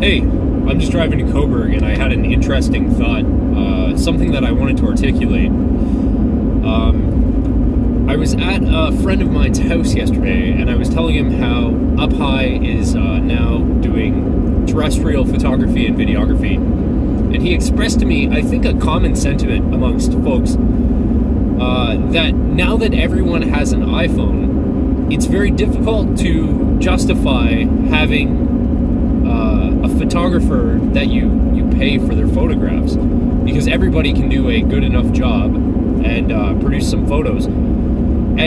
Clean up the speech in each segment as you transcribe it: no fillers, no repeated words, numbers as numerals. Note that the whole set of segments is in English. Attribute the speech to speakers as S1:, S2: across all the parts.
S1: Hey, I'm just driving to Coburg and I had an interesting thought, something that I wanted to articulate. I was at a friend of mine's house yesterday and I was telling him how Up High is now doing terrestrial photography and videography. And he expressed to me, I think, a common sentiment amongst folks that now that everyone has an iPhone, it's very difficult to justify having a photographer that you pay for their photographs, because everybody can do a good enough job and produce some photos. And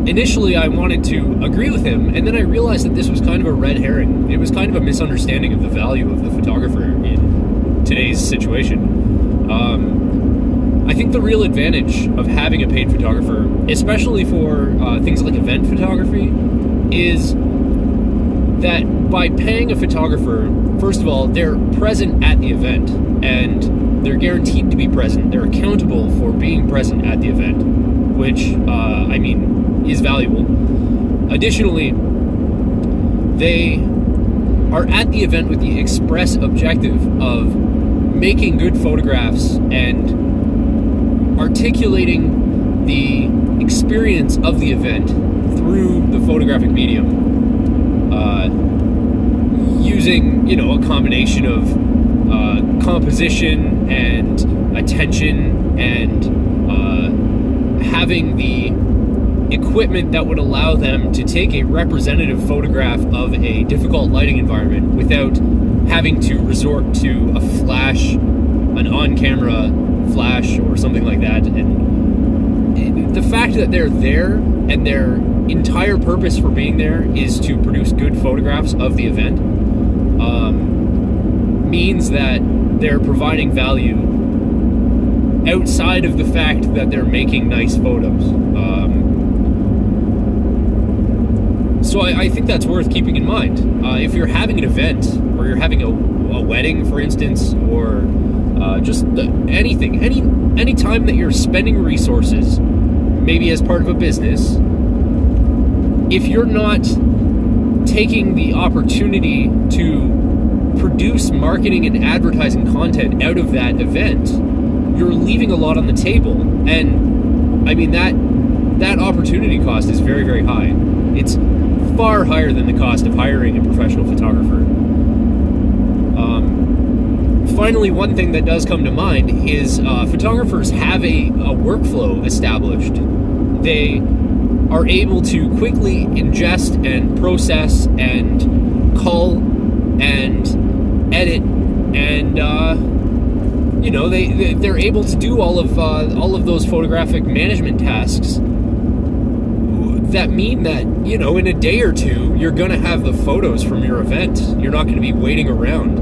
S1: initially I wanted to agree with him, and then I realized that this was kind of a red herring. It was kind of a misunderstanding of the value of the photographer in today's situation. I think the real advantage of having a paid photographer, especially for things like event photography, is that by paying a photographer, first of all, they're present at the event, and they're guaranteed to be present. They're accountable for being present at the event, which, is valuable. Additionally, they are at the event with the express objective of making good photographs and articulating the experience of the event through the photographic medium. Using, a combination of composition and attention and having the equipment that would allow them to take a representative photograph of a difficult lighting environment without having to resort to a flash, an on-camera flash or something like that. And the fact that they're there and their entire purpose for being there is to produce good photographs of the event means that they're providing value outside of the fact that they're making nice photos. So I think that's worth keeping in mind. If you're having an event, or you're having a wedding, for instance, or just anything, any time that you're spending resources, maybe as part of a business, if you're not taking the opportunity to produce marketing and advertising content out of that event, you're leaving a lot on the table. And that opportunity cost is very, very high. It's far higher than the cost of hiring a professional photographer. Finally, one thing that does come to mind is photographers have a workflow established. They are able to quickly ingest and process and cull and edit, and they're able to do all of those photographic management tasks that mean that, in a day or two, you're going to have the photos from your event. You're not going to be waiting around.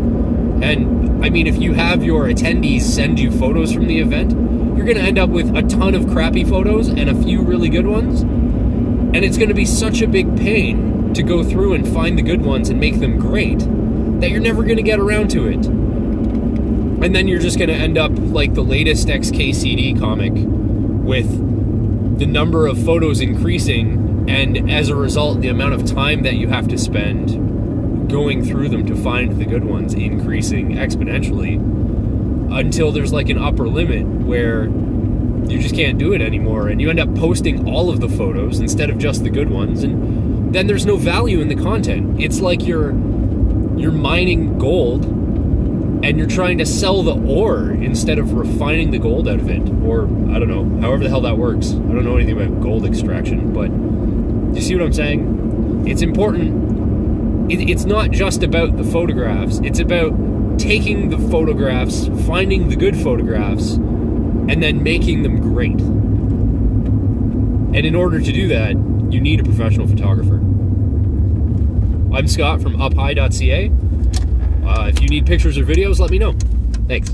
S1: And if you have your attendees send you photos from the event, you're going to end up with a ton of crappy photos and a few really good ones. And it's going to be such a big pain to go through and find the good ones and make them great that you're never going to get around to it. And then you're just going to end up like the latest XKCD comic, with the number of photos increasing, and as a result, the amount of time that you have to spend going through them to find the good ones increasing exponentially until there's like an upper limit where you just can't do it anymore, and you end up posting all of the photos instead of just the good ones, and then there's no value in the content. It's like you're mining gold and you're trying to sell the ore instead of refining the gold out of it, or I don't know, however the hell that works. I don't know anything about gold extraction, but you see what I'm saying? It's important. It's not just about the photographs. It's about taking the photographs, finding the good photographs, and then making them great. And in order to do that, you need a professional photographer. I'm Scott from uphigh.ca. If you need pictures or videos, let me know. Thanks.